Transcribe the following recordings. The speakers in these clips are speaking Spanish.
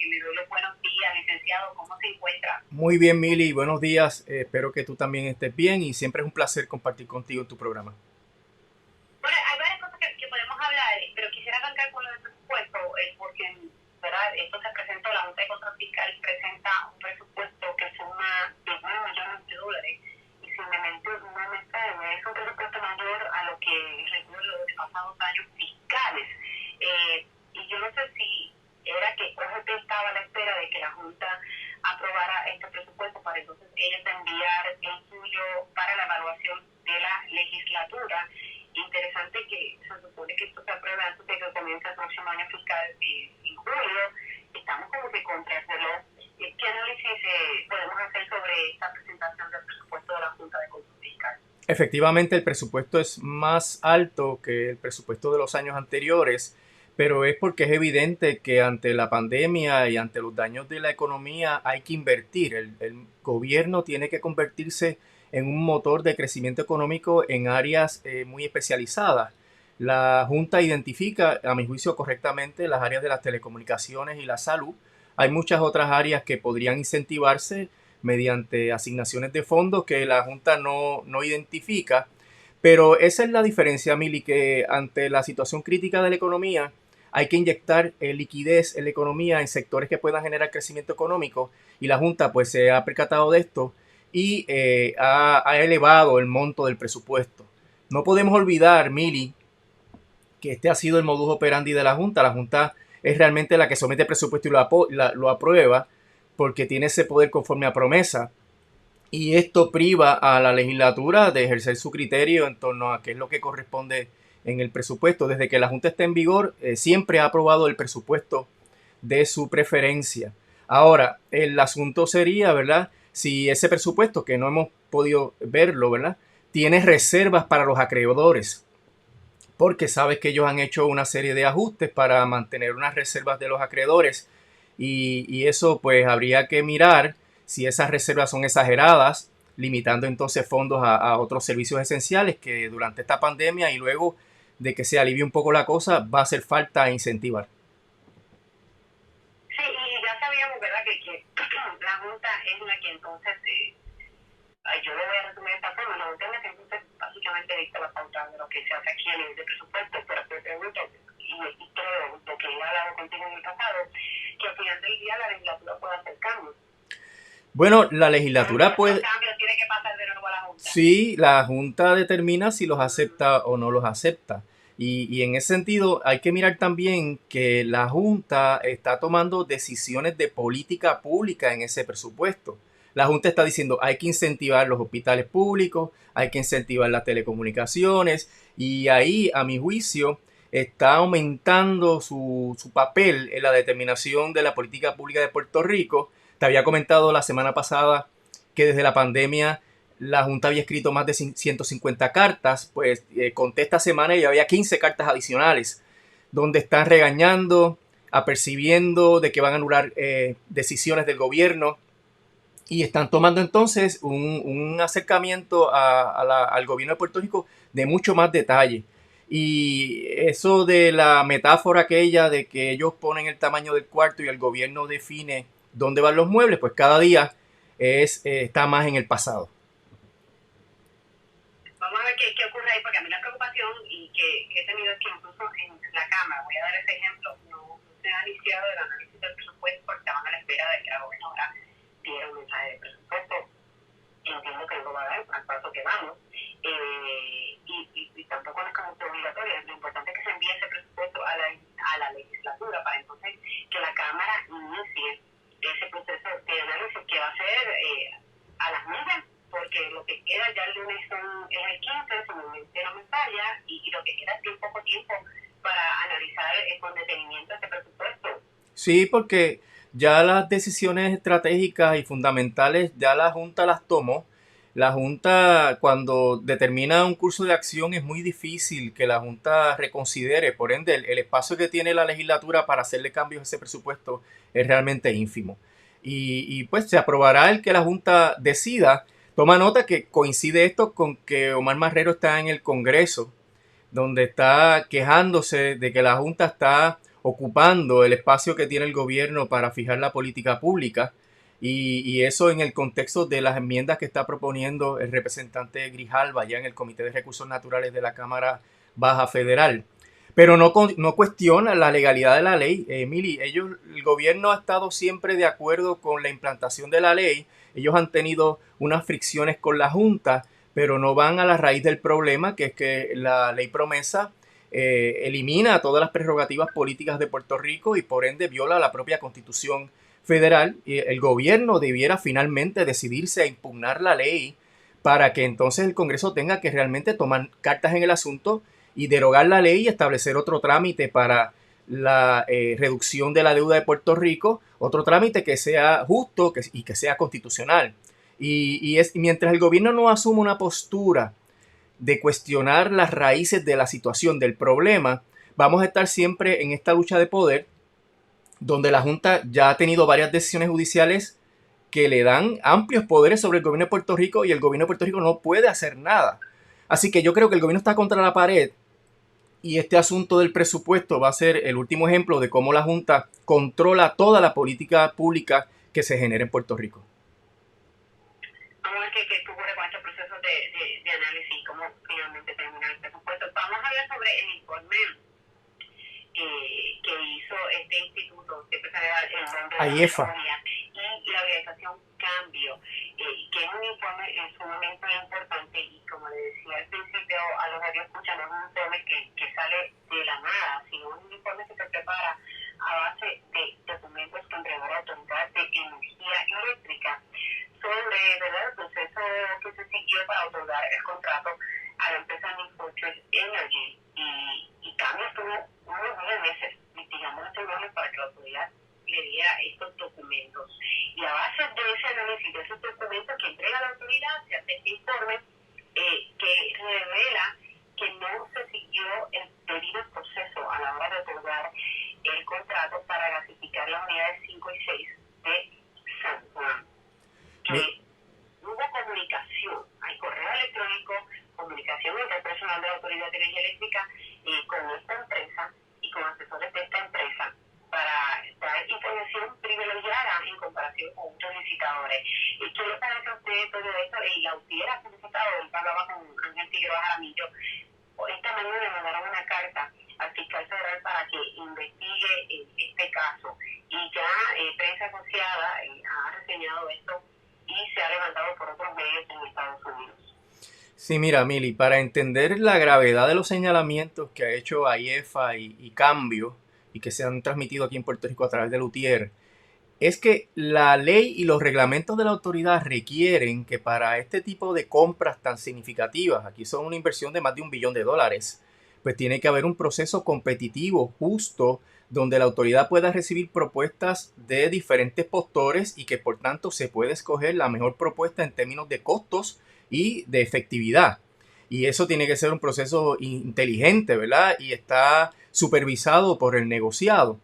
que me doy los buenos días, licenciado. ¿Cómo se encuentra? Muy bien, Mili, buenos días. Espero que tú también estés bien y siempre es un placer compartir contigo en tu programa. Bueno, hay varias cosas que podemos hablar, pero quisiera arrancar con lo del presupuesto, porque, ¿verdad? Esto se presentó, la Junta de Control Fiscal presenta un presupuesto que suma 10 millones de dólares y si no me extraña, es un presupuesto mayor a lo que recuerdo de pasados años fiscales. Y yo no sé si era que OJP estaba a la espera de que la Junta aprobara este presupuesto para entonces ellos enviar el suyo para la evaluación de la legislatura. Interesante que se supone que esto se apruebe antes de que comience el próximo año fiscal en julio. Estamos como que contra el reloj. ¿Qué análisis podemos hacer sobre esta presentación del presupuesto de la Junta de Control Fiscal? Efectivamente, el presupuesto es más alto que el presupuesto de los años anteriores, pero es porque es evidente que ante la pandemia y ante los daños de la economía hay que invertir. El gobierno tiene que convertirse en un motor de crecimiento económico en áreas muy especializadas. La Junta identifica, a mi juicio, correctamente las áreas de las telecomunicaciones y la salud. Hay muchas otras áreas que podrían incentivarse mediante asignaciones de fondos que la Junta no identifica. Pero esa es la diferencia, Mili, que ante la situación crítica de la economía hay que inyectar liquidez en la economía en sectores que puedan generar crecimiento económico y la Junta pues se ha percatado de esto y ha elevado el monto del presupuesto. No podemos olvidar, Mili, que este ha sido el modus operandi de la Junta. La Junta es realmente la que somete el presupuesto y lo aprueba porque tiene ese poder conforme a promesa. Y esto priva a la legislatura de ejercer su criterio en torno a qué es lo que corresponde en el presupuesto. Desde que la Junta está en vigor, siempre ha aprobado el presupuesto de su preferencia. Ahora, el asunto sería, ¿verdad? Si ese presupuesto, que no hemos podido verlo, ¿verdad? Tiene reservas para los acreedores, porque sabes que ellos han hecho una serie de ajustes para mantener unas reservas de los acreedores y eso pues habría que mirar si esas reservas son exageradas, limitando entonces fondos a otros servicios esenciales que durante esta pandemia y luego de que se alivie un poco la cosa va a hacer falta incentivar. Sí, y ya sabíamos, ¿verdad?, que la Junta es la que entonces, yo lo voy a resumir de esta forma, la Junta es la que entonces básicamente dicta la pauta de lo que se hace aquí en el de presupuesto, pero te pregunto, y creo, lo que he hablado contigo en el pasado, que al final del día la legislatura puede hacer cambios. Bueno, la Pero legislatura entonces los puede, cambios tienen que pasar de nuevo a la Junta. sí, la Junta determina si los acepta o no los acepta. Y en ese sentido hay que mirar también que la Junta está tomando decisiones de política pública en ese presupuesto. La Junta está diciendo hay que incentivar los hospitales públicos, hay que incentivar las telecomunicaciones y ahí, a mi juicio, está aumentando su papel en la determinación de la política pública de Puerto Rico. Te había comentado la semana pasada que desde la pandemia la Junta había escrito más de 150 cartas, pues conté esta semana y había 15 cartas adicionales, donde están regañando, apercibiendo de que van a anular decisiones del gobierno y están tomando entonces un acercamiento al gobierno de Puerto Rico de mucho más detalle. Y eso de la metáfora aquella de que ellos ponen el tamaño del cuarto y el gobierno define dónde van los muebles, pues cada día está más en el pasado. Vamos a ver qué ocurre ahí, porque a mí la preocupación y que he tenido es que incluso en la Cámara, voy a dar ese ejemplo, no se ha iniciado el análisis del presupuesto porque estaban a la espera de que la gobernadora diera un mensaje de presupuesto. Entiendo que no va a dar al paso que vamos, y tampoco no es como que obligatorio. Lo importante es que se envíe ese presupuesto a la legislatura para entonces que la Cámara inicie ese proceso de análisis que va a ser a las nubes, porque lo que queda ya el lunes es el 15, si no me falla, y lo que queda es bien poco tiempo para analizar con detenimiento este presupuesto. Sí, porque ya las decisiones estratégicas y fundamentales ya la Junta las tomó. La Junta cuando determina un curso de acción es muy difícil que la Junta reconsidere. Por ende, el espacio que tiene la legislatura para hacerle cambios a ese presupuesto es realmente ínfimo. Pues se aprobará el que la Junta decida. Toma nota que coincide esto con que Omar Marrero está en el Congreso donde está quejándose de que la Junta está ocupando el espacio que tiene el gobierno para fijar la política pública y eso en el contexto de las enmiendas que está proponiendo el representante Grijalva ya en el Comité de Recursos Naturales de la Cámara Baja Federal. Pero no cuestiona la legalidad de la ley, Emily. El gobierno ha estado siempre de acuerdo con la implantación de la ley. Ellos han tenido unas fricciones con la Junta, pero no van a la raíz del problema, que es que la ley promesa elimina todas las prerrogativas políticas de Puerto Rico y por ende viola la propia Constitución federal. Y el gobierno debiera finalmente decidirse a impugnar la ley para que entonces el Congreso tenga que realmente tomar cartas en el asunto y derogar la ley y establecer otro trámite para la reducción de la deuda de Puerto Rico, otro trámite que sea justo y que sea constitucional. Y mientras el gobierno no asuma una postura de cuestionar las raíces de la situación, del problema, vamos a estar siempre en esta lucha de poder, donde la Junta ya ha tenido varias decisiones judiciales que le dan amplios poderes sobre el gobierno de Puerto Rico y el gobierno de Puerto Rico no puede hacer nada. Así que yo creo que el gobierno está contra la pared y este asunto del presupuesto va a ser el último ejemplo de cómo la Junta controla toda la política pública que se genera en Puerto Rico. Vamos a ver qué ocurre con estos procesos de análisis y cómo finalmente termina el presupuesto. Vamos a hablar sobre el informe que hizo este instituto, siempre sale el nombre de AIEFA. Y la organización Cambio, que es un informe sumamente importante y como le decía al principio a los radioescuchas, no es un informe que sale de la nada, sino un informe que se prepara a base de documentos que entregó la Autoridad de Energía Eléctrica sobre, ¿verdad?, el proceso que se siguió para otorgar el contrato a la empresa New Fortress Energy y Cambio estuvo unos 9 meses investigando este informe para que la autoridad le diera estos documentos. Y a base de ese análisis, de esos documentos que entrega la autoridad, se hace este informe que revela que no se siguió el debido proceso a la hora de otorgar el contrato para gasificar las unidades 5 y 6 de San Juan. Que hubo comunicación, hay correo electrónico, comunicación entre el personal de la Autoridad de Energía Eléctrica con esta empresa y con asesores de esta empresa para dar información privilegiada en comparación con otros licitadores. ¿Qué le parece a usted todo esto? Y la hubiera solicitado, él hablaba con Ángel Figueroa Jaramillo, esta mañana le mandaron una carta al fiscal federal para que investigue este caso. Y ya prensa asociada ha reseñado esto y se ha levantado por otros medios en Estados Unidos. Sí, mira, Mili, para entender la gravedad de los señalamientos que ha hecho AIEFA y Cambio y que se han transmitido aquí en Puerto Rico a través de Lutier, es que la ley y los reglamentos de la autoridad requieren que para este tipo de compras tan significativas, aquí son una inversión de más de $1 billón, pues tiene que haber un proceso competitivo, justo, donde la autoridad pueda recibir propuestas de diferentes postores y que por tanto se puede escoger la mejor propuesta en términos de costos y de efectividad. Y eso tiene que ser un proceso inteligente, ¿verdad? Y está supervisado por el negociado.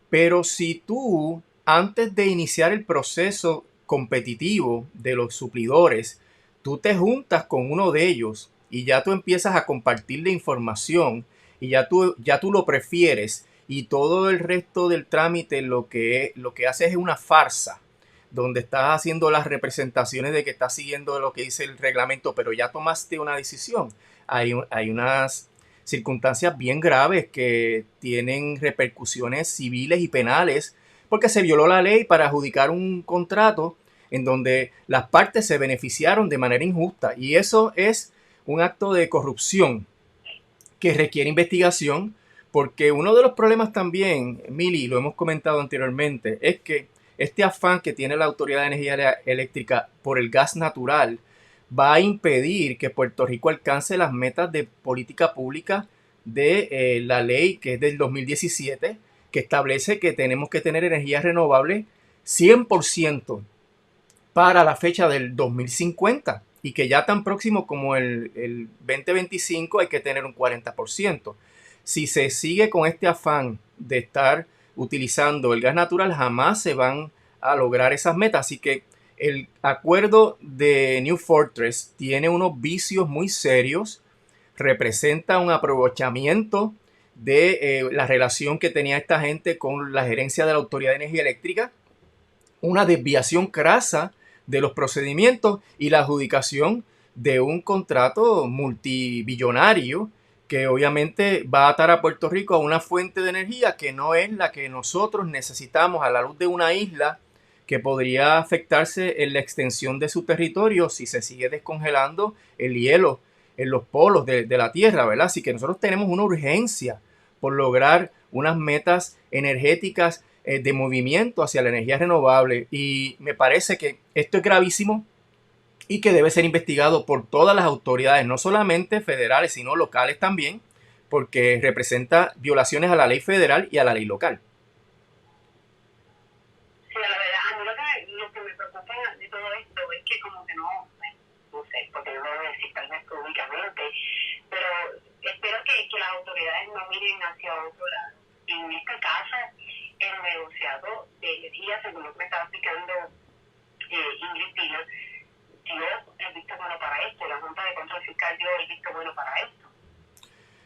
Pero si tú, antes de iniciar el proceso competitivo de los suplidores, tú te juntas con uno de ellos y ya tú empiezas a compartirle información y ya tú lo prefieres y todo el resto del trámite lo que haces es una farsa donde estás haciendo las representaciones de que estás siguiendo lo que dice el reglamento, pero ya tomaste una decisión. Hay unas circunstancias bien graves que tienen repercusiones civiles y penales porque se violó la ley para adjudicar un contrato en donde las partes se beneficiaron de manera injusta y eso es un acto de corrupción que requiere investigación porque uno de los problemas también, Mili, lo hemos comentado anteriormente, es que este afán que tiene la Autoridad de Energía Eléctrica por el gas natural va a impedir que Puerto Rico alcance las metas de política pública de la ley que es del 2017, que establece que tenemos que tener energía renovable 100% para la fecha del 2050 y que ya tan próximo como el 2025 hay que tener un 40%. Si se sigue con este afán de estar utilizando el gas natural, jamás se van a lograr esas metas. Así que el acuerdo de New Fortress tiene unos vicios muy serios, representa un aprovechamiento de la relación que tenía esta gente con la gerencia de la Autoridad de Energía Eléctrica, una desviación crasa de los procedimientos y la adjudicación de un contrato multibillonario que obviamente va a atar a Puerto Rico a una fuente de energía que no es la que nosotros necesitamos a la luz de una isla que podría afectarse en la extensión de su territorio si se sigue descongelando el hielo en los polos de la Tierra, ¿verdad? Así que nosotros tenemos una urgencia por lograr unas metas energéticas de movimiento hacia la energía renovable y me parece que esto es gravísimo y que debe ser investigado por todas las autoridades, no solamente federales, sino locales también, porque representa violaciones a la ley federal y a la ley local. Sí, la verdad, a mí lo que me preocupa de todo esto es que como que no sé, porque no lo voy a decir tal vez públicamente, pero espero que las autoridades no miren hacia otro lado. En este caso, el negociado de energía, según lo que me estaba explicando Ingrid Pina, dio el visto bueno para esto, la Junta de Control Fiscal dio el visto bueno para esto.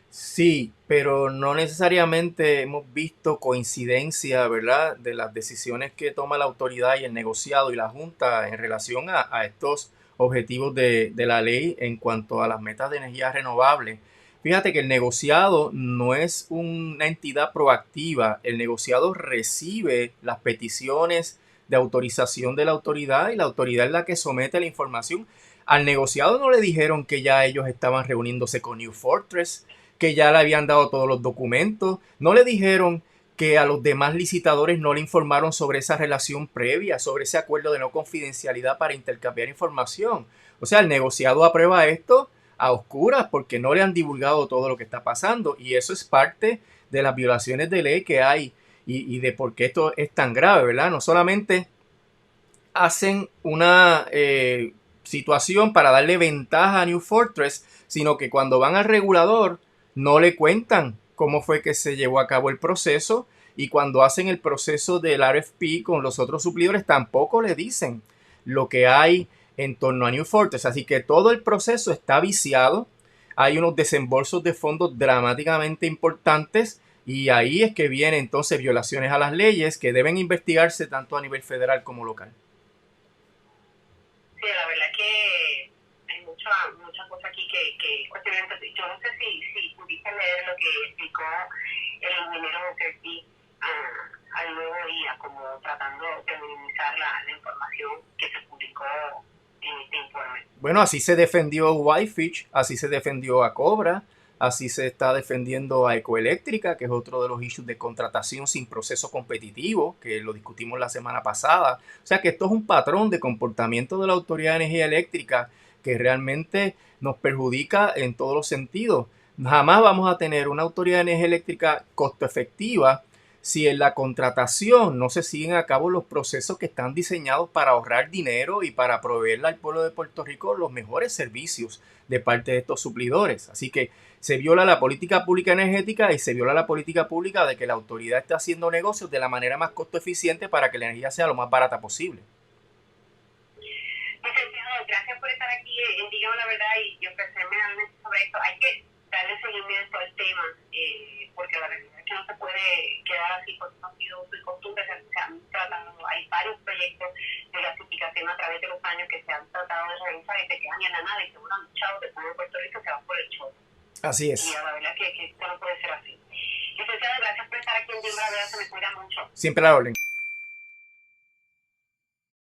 Sí, pero no necesariamente hemos visto coincidencia, ¿verdad?, de las decisiones que toma la autoridad y el negociado y la Junta en relación a estos objetivos de la ley en cuanto a las metas de energía renovable. Fíjate que el negociado no es una entidad proactiva, el negociado recibe las peticiones de autorización de la autoridad y la autoridad es la que somete la información. Al negociado no le dijeron que ya ellos estaban reuniéndose con New Fortress, que ya le habían dado todos los documentos, no le dijeron que a los demás licitadores no le informaron sobre esa relación previa, sobre ese acuerdo de no confidencialidad para intercambiar información. O sea, el negociado aprueba esto a oscuras porque no le han divulgado todo lo que está pasando y eso es parte de las violaciones de ley que hay y de por qué esto es tan grave, ¿verdad? No solamente hacen una situación para darle ventaja a New Fortress, sino que cuando van al regulador no le cuentan cómo fue que se llevó a cabo el proceso y cuando hacen el proceso del RFP con los otros suplidores tampoco le dicen lo que hay en torno a New Fortress. Así que todo el proceso está viciado, hay unos desembolsos de fondos dramáticamente importantes y ahí es que vienen entonces violaciones a las leyes que deben investigarse tanto a nivel federal como local. Sí, la verdad que hay mucha cosa aquí que cuestionar. Yo no sé si pudiste leer lo que explicó el ingeniero José Ortiz al Nuevo Día, como tratando de minimizar la información que se publicó en este informe. Bueno, así se defendió Whitefish, así se defendió a Cobra, así se está defendiendo a Ecoeléctrica, que es otro de los issues de contratación sin proceso competitivo, que lo discutimos la semana pasada. O sea que esto es un patrón de comportamiento de la Autoridad de Energía Eléctrica que realmente nos perjudica en todos los sentidos. Jamás vamos a tener una Autoridad de Energía Eléctrica costo efectiva si en la contratación no se siguen a cabo los procesos que están diseñados para ahorrar dinero y para proveerle al pueblo de Puerto Rico los mejores servicios de parte de estos suplidores. Así que se viola la política pública energética y se viola la política pública de que la autoridad esté haciendo negocios de la manera más costo eficiente para que la energía sea lo más barata posible. Licenciado, gracias por estar aquí, dígame la verdad y ofrecerme realmente sobre esto. Hay que darle seguimiento al tema, porque la realidad es que no se puede quedar así, porque no ha sido su costumbre. Se han tratado, hay varios proyectos de gasificación a través de los años que se han tratado de realizar y se quedan en la nada y según han luchado de todo Puerto Rico se van por el chorro. Así es. Y la verdad que esto no puede ser así. Licenciado, gracias por estar aquí en Dime la Verdad, se me cuida mucho. Siempre la orden.